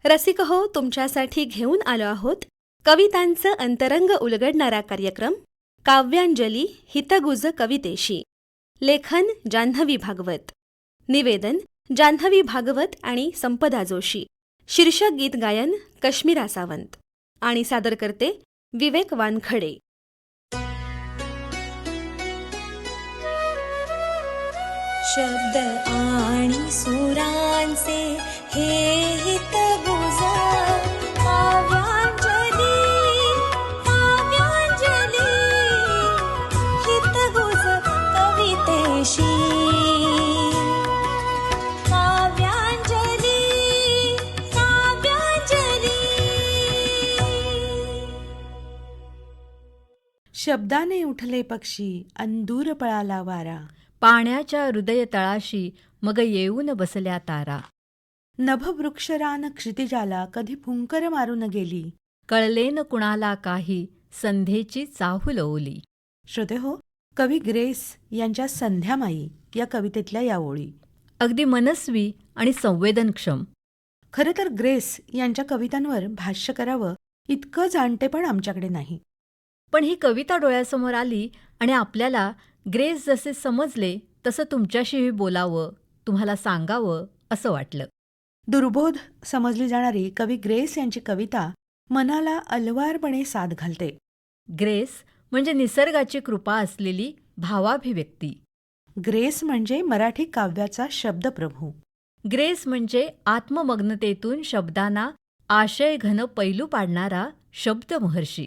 रसिक हो, तुमच्यासाठी घेऊन आलो आहोत कवितांचं अंतरंग उलगडणारा कार्यक्रम काव्यांजली हितगुज कवितेशी. लेखन जान्हवी भागवत. निवेदन जान्हवी भागवत आणि संपदा जोशी. शीर्षक गीत गायन कश्मीरा सावंत आणि सादर करते विवेक वानखडे. शब्द आणि सुरांचे हे हितगुज काव्यांजली काव्यांजली हितगुज कवितेशी. काव्यांजली काव्यांजली. शब्दाने उठले पक्षी अन दूर पळाला वारा. पाण्याच्या हृदय तळाशी मग येऊन बसल्या तारा. नभवृक्षरान क्षितिजाला कधी फुंकर मारून गेली. कळलेन कुणाला काही संध्येची चाहूल ओली. श्रोते हो, कवी ग्रेस यांच्या संध्यामाई या कवितेतल्या या ओळी अगदी मनस्वी आणि संवेदनक्षम. खरं तर ग्रेस यांच्या कवितांवर भाष्य करावं इतकं जाणतेपण आमच्याकडे नाही. पण ही कविता डोळ्यासमोर आली आणि आपल्याला ग्रेस जसे समजले तसं तुमच्याशीही बोलावं, तुम्हाला सांगावं असं वाटलं. दुर्बोध समजली जाणारी कवी ग्रेस यांची कविता मनाला अलवारपणे साद घालते. ग्रेस म्हणजे निसर्गाची कृपा असलेली भावाभिव्यक्ती. ग्रेस म्हणजे मराठी काव्याचा शब्दप्रभू. ग्रेस म्हणजे आत्ममग्नतेतून शब्दांना आशयघन पैलू पाडणारा शब्दमहर्षी.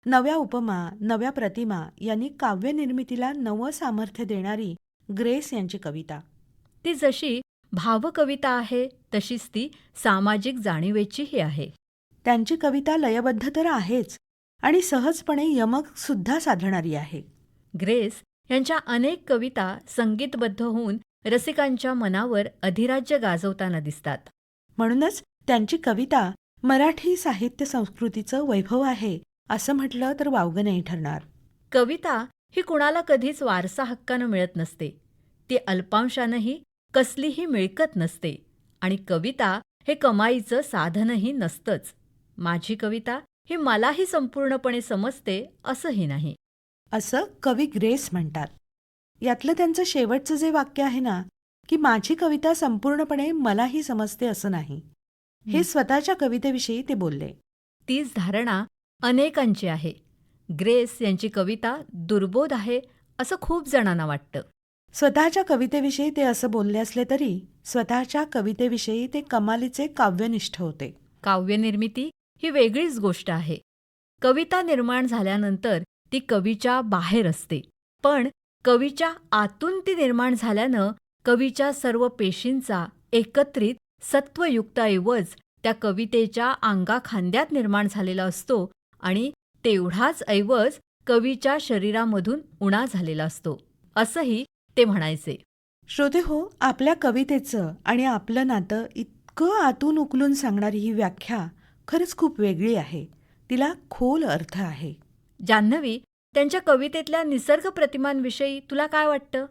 नव्या उपमा, नव्या प्रतिमा यांनी काव्यनिर्मितीला नवं सामर्थ्य देणारी ग्रेस यांची कविता. ती जशी भावकविता आहे तशीच ती सामाजिक जाणीवेचीही आहे. त्यांची कविता लयबद्ध तर आहेच आणि सहजपणे यमक सुद्धा साधणारी आहे. ग्रेस यांच्या अनेक कविता संगीतबद्ध होऊन रसिकांच्या मनावर अधिराज्य गाजवताना दिसतात. म्हणूनच त्यांची कविता मराठी साहित्य संस्कृतीचं वैभव आहे असं म्हटलं तर वावगं नाही ठरणार. कविता ही कुणाला कधीच वारसा हक्कानं मिळत नसते. ती अल्पांशानंही कसलीही मिळकत नसते आणि कविता हे कमाईचं साधनही नसतंच. माझी कविता ही मलाही संपूर्णपणे समजते असंही नाही, असं कवी ग्रेस म्हणतात. यातलं त्यांचं शेवटचं जे वाक्य आहे ना, की माझी कविता संपूर्णपणे मलाही समजते असं नाही, हे स्वतःच्या कवितेविषयी ते बोलले. तीच धारणा अनेकांची आहे. ग्रेस यांची कविता दुर्बोध आहे असं खूप जणांना वाटतं. स्वतःच्या कवितेविषयी ते असं बोलले असले तरी स्वतःच्या कवितेविषयी ते कमालीचे काव्यनिष्ठ होते. काव्यनिर्मिती ही वेगळीच गोष्ट आहे. कविता निर्माण झाल्यानंतर ती कवीच्या बाहेर असते, पण कवीच्या आतून ती निर्माण झाल्यानं कवीच्या सर्व पेशींचा एकत्रित सत्वयुक्त ऐवज त्या कवितेच्या अंगाखांद्यात निर्माण झालेला असतो आणि तेवढाच ऐवज कवीच्या शरीरामधून उणा झालेला असतो असंही ते म्हणायचे. श्रोते हो, आपल्या कवितेचं आणि आपलं नातं इतकं आतून उकलून सांगणारी ही व्याख्या खरंच खूप वेगळी आहे. तिला खोल अर्थ आहे. जान्हवी, त्यांच्या कवितेतल्या निसर्ग प्रतिमांविषयी तुला काय वाटतं?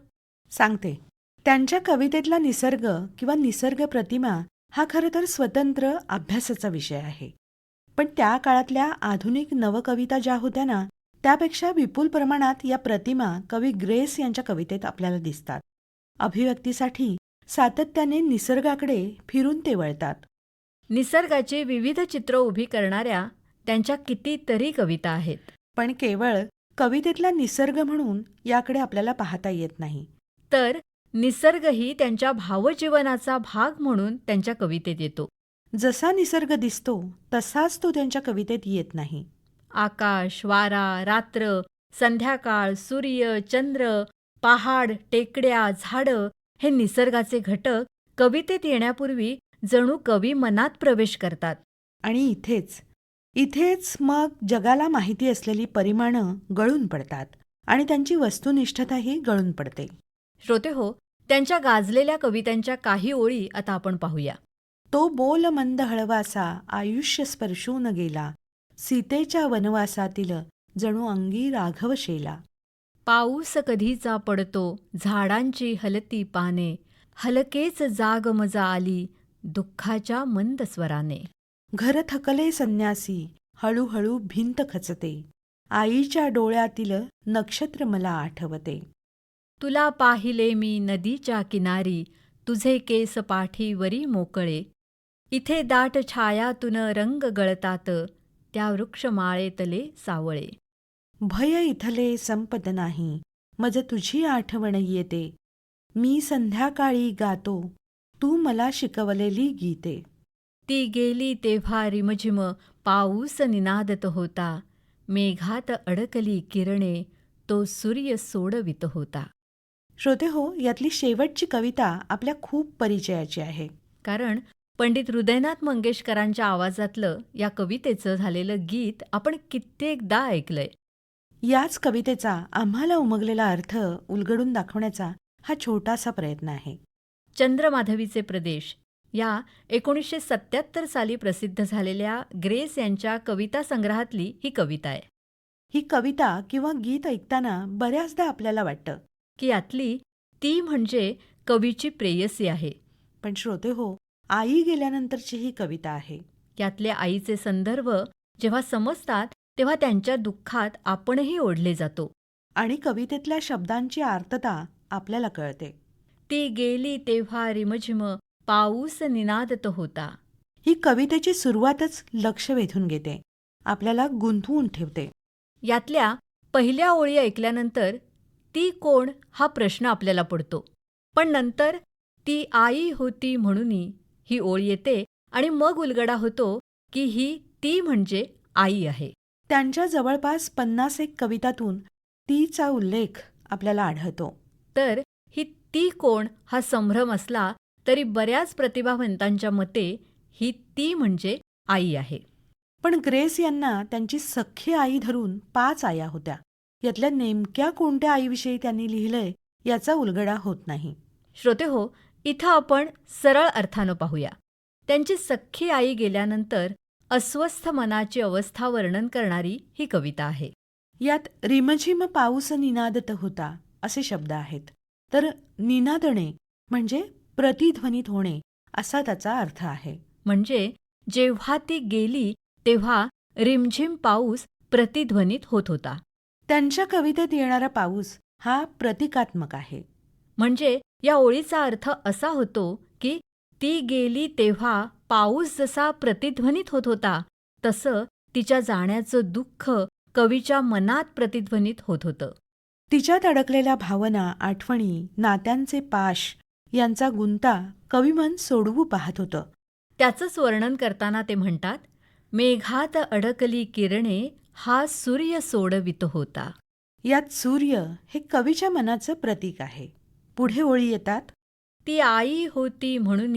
सांगते. त्यांच्या कवितेतला निसर्ग किंवा निसर्ग प्रतिमा हा खरं तर स्वतंत्र अभ्यासाचा विषय आहे. पण त्या काळातल्या आधुनिक नवकविता ज्या होत्या ना, त्यापेक्षा विपुल प्रमाणात या प्रतिमा कवी ग्रेस यांच्या कवितेत आपल्याला दिसतात. अभिव्यक्तीसाठी सातत्याने निसर्गाकडे फिरून ते वळतात. निसर्गाची विविध चित्र उभी करणाऱ्या त्यांच्या कितीतरी कविता आहेत. पण केवळ कवितेतला निसर्ग म्हणून याकडे आपल्याला पाहता येत नाही. तर निसर्गही त्यांच्या भावजीवनाचा भाग म्हणून त्यांच्या कवितेत येतो. जसा निसर्ग दिसतो तसाच तो त्यांच्या कवितेत येत नाही. आकाश, वारा, रात्र, संध्याकाळ, सूर्य, चंद्र, पहाड, टेकड्या, झाडं हे निसर्गाचे घटक कवितेत येण्यापूर्वी जणू कवी मनात प्रवेश करतात. आणि इथेच मग जगाला माहिती असलेली परिमाणं गळून पडतात आणि त्यांची वस्तुनिष्ठताही गळून पडते. श्रोते हो, त्यांच्या गाजलेल्या कवितांच्या काही ओळी आता आपण पाहूया. तो बोल मंद हळवासा आयुष्य स्पर्शून गेला. सीतेच्या वनवासातील जणू अंगी राघव शेला. पाऊस कधीचा पडतो झाडांची हलती पाने, हलकेच जाग मजा आली दुःखाच्या मंद स्वराने. घर थकले संन्यासी, हळूहळू भिंत खचते. आईच्या डोळ्यातील नक्षत्र मला आठवते. तुला पाहिले मी नदीच्या किनारी, तुझे केस पाठीवरी मोकळे. इथे दाट छायातून रंग गळतात, त्या वृक्षमाळेतले सावळे. भय इथले संपत नाही, मज तुझी आठवण येते. मी संध्याकाळी गातो, तू मला शिकवलेली गीते. ती गेली तेव्हा रिमझिम पाऊस निनादत होता. मेघात अडकली किरणे, तो सूर्य सोडवित होता. श्रोते हो, यातली शेवटची कविता आपल्या खूप परिचयाची आहे. कारण पंडित हृदयनाथ मंगेशकरांच्या आवाजातलं या कवितेचं झालेलं गीत आपण कित्येकदा ऐकलंय. याच कवितेचा आम्हाला उमगलेला अर्थ उलगडून दाखवण्याचा हा छोटासा प्रयत्न आहे. चंद्रमाधवीचे प्रदेश या 1977 साली प्रसिद्ध झालेल्या ग्रेस यांच्या कविता संग्रहातली ही कविता आहे. ही कविता किंवा गीत ऐकताना बऱ्याचदा आपल्याला वाटतं, की यातली ती म्हणजे कवीची प्रेयसी आहे. पण श्रोते हो, आई गेल्यानंतरची ही कविता आहे. यातले आईचे संदर्भ जेव्हा समजतात तेव्हा त्यांच्या दुःखात आपणही ओढले जातो. आणि कवितेतल्या शब्दांची आर्तता आपल्याला कळते. ती गेली तेव्हा रिमझिम पाऊस निनादत होता. ही कवितेची सुरुवातच लक्ष वेधून घेते, आपल्याला गुंतवून ठेवते. यातल्या पहिल्या ओळी ऐकल्यानंतर ती कोण हा प्रश्न आपल्याला पडतो. पण नंतर ती आई होती म्हणून ही ओळ येते आणि मग उलगडा होतो की ही ती म्हणजे आई आहे. त्यांच्या जवळपास 50 कवितातून तीचा उल्लेख आपल्याला आढळतो. तर ही ती कोण हा संभ्रम असला तरी बऱ्याच प्रतिभावंतांच्या मते ही ती म्हणजे आई आहे. पण ग्रेस यांना त्यांची सख्खी आई धरून 5 आया होत्या. यातल्या नेमक्या कोणत्या आईविषयी त्यांनी लिहिलंय याचा उलगडा होत नाही. श्रोते हो, इथं आपण सरळ अर्थानं पाहूया. त्यांची सख्खी आई गेल्यानंतर अस्वस्थ मनाची अवस्था वर्णन करणारी ही कविता आहे. यात रिमझिम पाऊस निनादत होता असे शब्द आहेत. तर निनादणे म्हणजे प्रतिध्वनित होणे असा त्याचा अर्थ आहे. म्हणजे जेव्हा ती गेली तेव्हा रिमझिम पाऊस प्रतिध्वनित होत होता. त्यांच्या कवितेत येणारा पाऊस हा प्रतिकात्मक आहे. म्हणजे या ओळीचा अर्थ असा होतो की ती गेली तेव्हा पाऊस जसा प्रतिध्वनित होत होता तसं तिच्या जाण्याचं दुःख कवीच्या मनात प्रतिध्वनित होत होतं. तिच्यात अडकलेल्या भावना, आठवणी, नात्यांचे पाश यांचा गुंता कविमन सोडवू पाहत होतं. त्याचंच वर्णन करताना ते म्हणतात, मेघात अडकली किरणे हा सूर्य सोडवित होता. यात सूर्य हे कवीच्या मनाचं प्रतीक आहे. पुढे ओळी येतात. ती आई होती म्हणून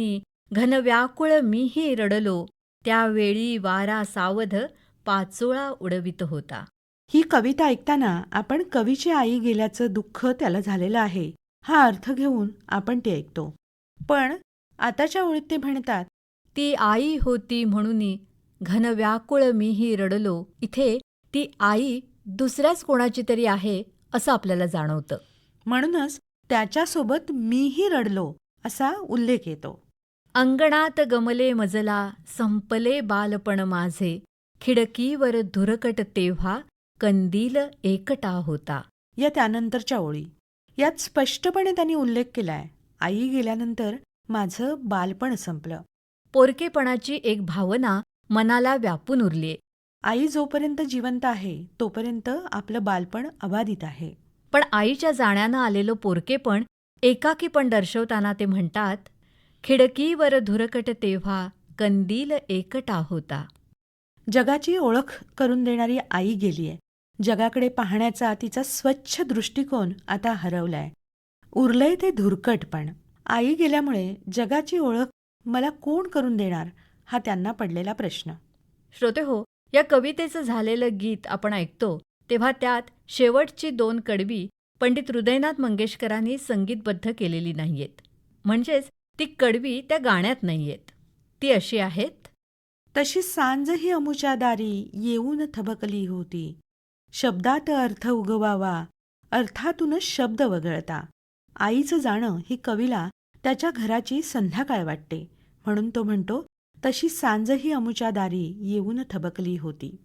घनव्याकुळ मीही रडलो, त्यावेळी वारा सावध पाचोळा उडवित होता. ही कविता ऐकताना आपण कवीची आई गेल्याचं दुःख त्याला झालेलं आहे हा अर्थ घेऊन आपण ते ऐकतो. पण आताच्या ओळीत ते म्हणतात, ती आई होती म्हणून घनव्याकुळ मीही रडलो. इथे ती आई दुसऱ्याच कोणाची तरी आहे असं आपल्याला जाणवतं. म्हणूनच त्याच्यासोबत मीही रडलो असा उल्लेख येतो. अंगणात गमले मजला, संपले बालपण माझे, खिडकीवर धुरकट तेव्हा कंदील एकटा होता. या त्यानंतरच्या ओळी यात स्पष्टपणे त्यांनी उल्लेख केलाय, आई गेल्यानंतर माझं बालपण संपलं. पोरकेपणाची एक भावना मनाला व्यापून उरलीये. आई जोपर्यंत जिवंत आहे तोपर्यंत आपलं बालपण अबाधित आहे. पण आईच्या जाण्यानं आलेलं पोरकेपण, एकाकीपण दर्शवताना ते म्हणतात, खिडकीवर धुरकट तेव्हा कंदील एकटा होता. जगाची ओळख करून देणारी आई गेलीय. जगाकडे पाहण्याचा तिचा स्वच्छ दृष्टिकोन आता हरवलाय. उरलंय ते धुरकटपण. आई गेल्यामुळे जगाची ओळख मला कोण करून देणार हा त्यांना पडलेला प्रश्न. श्रोते हो, या कवितेचं झालेलं गीत आपण ऐकतो तेव्हा त्यात शेवटची 2 कडवी पंडित हृदयनाथ मंगेशकरांनी संगीतबद्ध केलेली नाहीयेत. म्हणजेच ती कडवी त्या गाण्यात नाहीयेत. ती अशी आहेत. तशी सांजही अमुच्या दारी येऊन थबकली होती. शब्दात अर्थ उगवावा, अर्थातूनच शब्द वगळता. आईचं जाणं ही कवीला त्याच्या घराची संध्याकाळ वाटते. म्हणून तो म्हणतो, तशी सांजही अमुच्या दारी येऊन थबकली होती.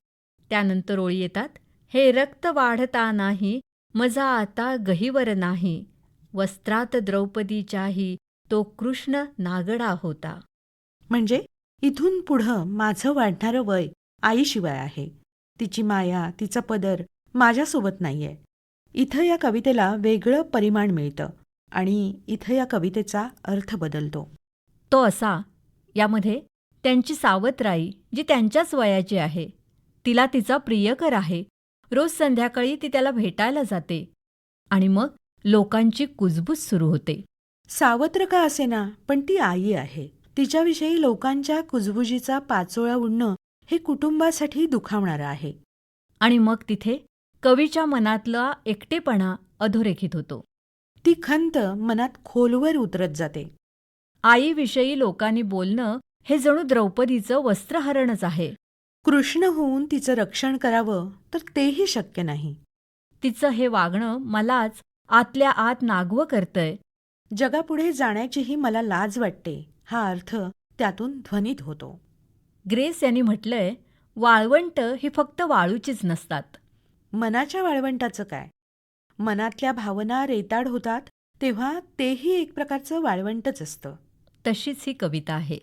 त्यानंतर ओळी येतात, हे रक्त वाढता नाही, मजा आता गहिवर नाही, वस्त्रात द्रौपदीच्याही तो कृष्ण नागडा होता. म्हणजे इथून पुढं माझं वाढणारं वय आईशिवाय आहे. तिची माया, तिचा पदर माझ्यासोबत नाहीये. इथं या कवितेला वेगळं परिमाण मिळतं आणि इथं या कवितेचा अर्थ बदलतो. तो असा, यामध्ये त्यांची सावत्राई जी त्यांच्याच वयाची आहे, तिला तिचा प्रियकर आहे, रोज संध्याकाळी ती त्याला भेटायला जाते आणि मग लोकांची कुजबूज सुरू होते. सावत्र का असेना, पण ती आई आहे. तिच्याविषयी लोकांच्या कुजबुजीचा पाचोळा उडणं हे कुटुंबासाठी दुखावणारं आहे. आणि मग तिथे कवीच्या मनातला एकटेपणा अधोरेखित होतो. ती खंत मनात खोलवर उतरत जाते. आईविषयी लोकांनी बोलणं हे जणू द्रौपदीचं वस्त्रहरणच आहे. कृष्ण होऊन तिचं रक्षण करावं तर तेही शक्य नाही. तिचं हे वागणं मलाच आतल्या आत नागवं करतंय. जगापुढे जाण्याचीही मला लाज वाटते, हा अर्थ त्यातून ध्वनित होतो. ग्रेस यांनी म्हटलंय, वाळवंट ही फक्त वाळूचीच नसतात. मनाच्या वाळवंटाचं काय? मनातल्या भावना रेताड होतात तेव्हा तेही एक प्रकारचं वाळवंटच असतं. तशीच ही कविता आहे.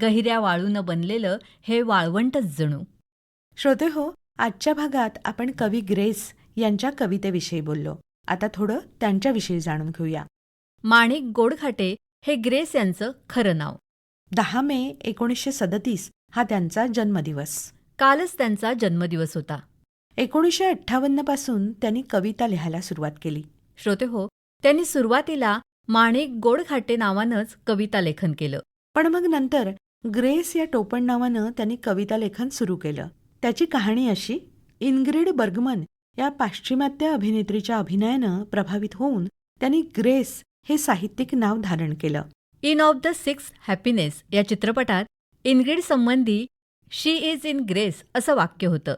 गहिऱ्या वाळूनं बनलेलं हे वाळवंटच जणू. श्रोतेहो, आजच्या भागात आपण कवी ग्रेस यांच्या कवितेविषयी बोललो. आता थोडं त्यांच्याविषयी जाणून घेऊया. माणिक गोडखाटे हे ग्रेस यांचं खरं नाव. 10 मे 1937 हा त्यांचा जन्मदिवस. कालच त्यांचा जन्मदिवस होता. 1958 पासून त्यांनी कविता लिहायला सुरुवात केली. श्रोतेहो, त्यांनी सुरुवातीला माणिक गोडखाटे नावानंच कविता लेखन केलं. पण मग नंतर ग्रेस या टोपण नावानं त्यांनी कविता लेखन सुरू केलं. त्याची कहाणी अशी, इनग्रिड बर्गमन या पाश्चिमात्य अभिनेत्रीच्या अभिनयानं प्रभावित होऊन त्यांनी ग्रेस हे साहित्यिक नाव धारण केलं. In of the six happiness या चित्रपटात इनग्रिड संबंधी शी इज इन ग्रेस असं वाक्य होतं.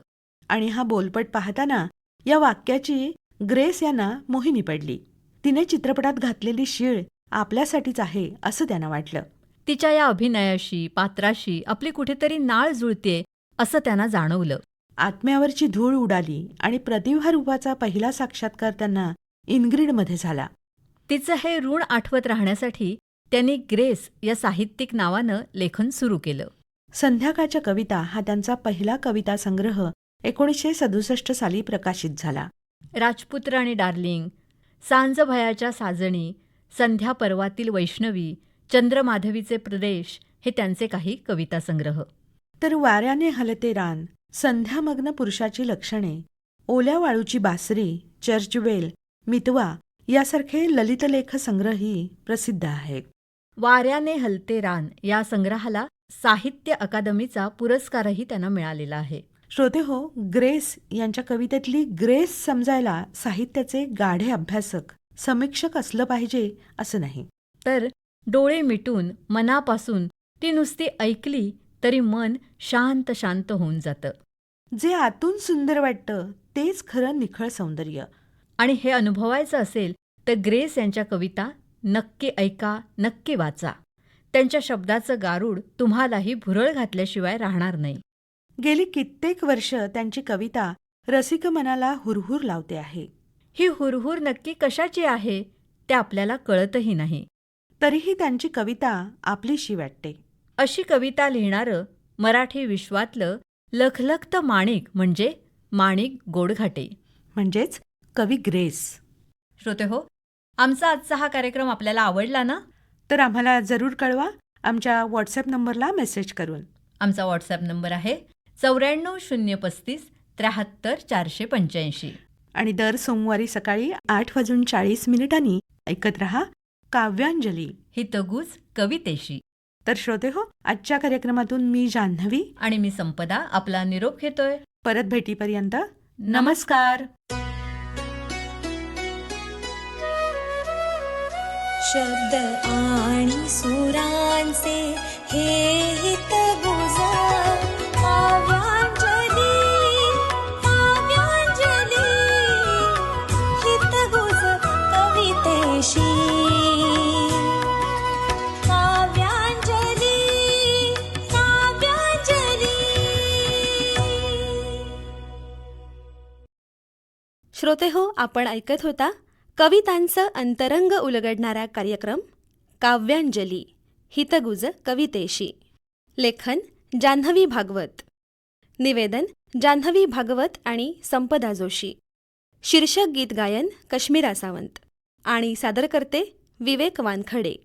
आणि हा बोलपट पाहताना या वाक्याची ग्रेस यांना मोहिनी पडली. तिने चित्रपटात घातलेली शीळ आपल्यासाठीच आहे असं त्यांना वाटलं. तिच्या या अभिनयाशी, पात्राशी आपली कुठेतरी नाळ जुळतेय असं त्यांना जाणवलं. आत्म्यावरची धूळ उडाली आणि प्रतिभा रूपाचा पहिला साक्षात्कार त्यांना इनग्रिडमध्ये झाला. तिचं हे ऋण आठवत राहण्यासाठी त्यांनी ग्रेस या साहित्यिक नावानं लेखन सुरू केलं. संध्याकाळच्या कविता हा त्यांचा पहिला कविता संग्रह 1967 साली प्रकाशित झाला. राजपुत्र आणि डार्लिंग, सांजभयाच्या साजणी, संध्या पर्वातील वैष्णवी, चंद्रमाधवीचे प्रदेश हे त्यांचे काही कविता संग्रह. तर वाऱ्याने हलते रान, संध्यामग्न पुरुषाची लक्षणे, ओल्या वाळूची बासरी, चर्चवेल, मितवा यासारखे ललितलेख संग्रहही प्रसिद्ध आहेत. वाऱ्याने हलते रान या संग्रहाला साहित्य अकादमीचा पुरस्कारही त्यांना मिळालेला आहे. श्रोतेहो, ग्रेस यांच्या कवितेतली ग्रेस समजायला साहित्याचे गाढे अभ्यासक, समीक्षक असलं पाहिजे असं नाही. तर डोळे मिटून मनापासून ती नुसती ऐकली तरी मन शांत शांत होऊन जातं. जे आतून सुंदर वाटतं तेच खरं निखळ सौंदर्य. आणि हे अनुभवायचं असेल तर ग्रेस यांच्या कविता नक्की ऐका, नक्की वाचा. त्यांच्या शब्दाचं गारूड तुम्हालाही भुरळ घातल्याशिवाय राहणार नाही. गेली कित्येक वर्ष त्यांची कविता रसिक मनाला हुरहुर लावते आहे. ही हुरहुर नक्की कशाची आहे ते आपल्याला कळतही नाही. तरीही त्यांची कविता आपलीशी वाटते. अशी कविता लिहिणारं मराठी विश्वातलं लखलखतं माणिक म्हणजे माणिक गोडखाटे, म्हणजेच कवी ग्रेस. श्रोतेहो, आमचा आजचा हा कार्यक्रम आपल्याला आवडला ना? तर आम्हाला जरूर कळवा आमच्या व्हॉट्सॲप नंबरला मेसेज करून. आमचा व्हॉट्सॲप नंबर आहे 94 035 73 485. आणि दर सोमवारी सकाळी 8:40 ऐकत रहा काव्यांजली हितगुज कवितेशी. तर श्रोतेहो, आजच्या कार्यक्रमातून मी जान्हवी आणि मी संपदा आपला निरोप घेतोय. परत भेटीपर्यंत नमस्कार. शब्द आणि सुरांचे हे हितगुज काव्यांजली, काव्यांजली हितगुज कवितेशी. काव्यांजली, श्रोतेहो, आपण ऐकत होता कवितांचं अंतरंग उलगडणारा कार्यक्रम काव्यांजली हितगुज कवितेशी. लेखन जान्हवी भागवत. निवेदन जान्हवी भागवत आणि संपदा जोशी. शीर्षक गीत गायन कश्मीरा सावंत आणि सादरकर्ते विवेक वानखडे.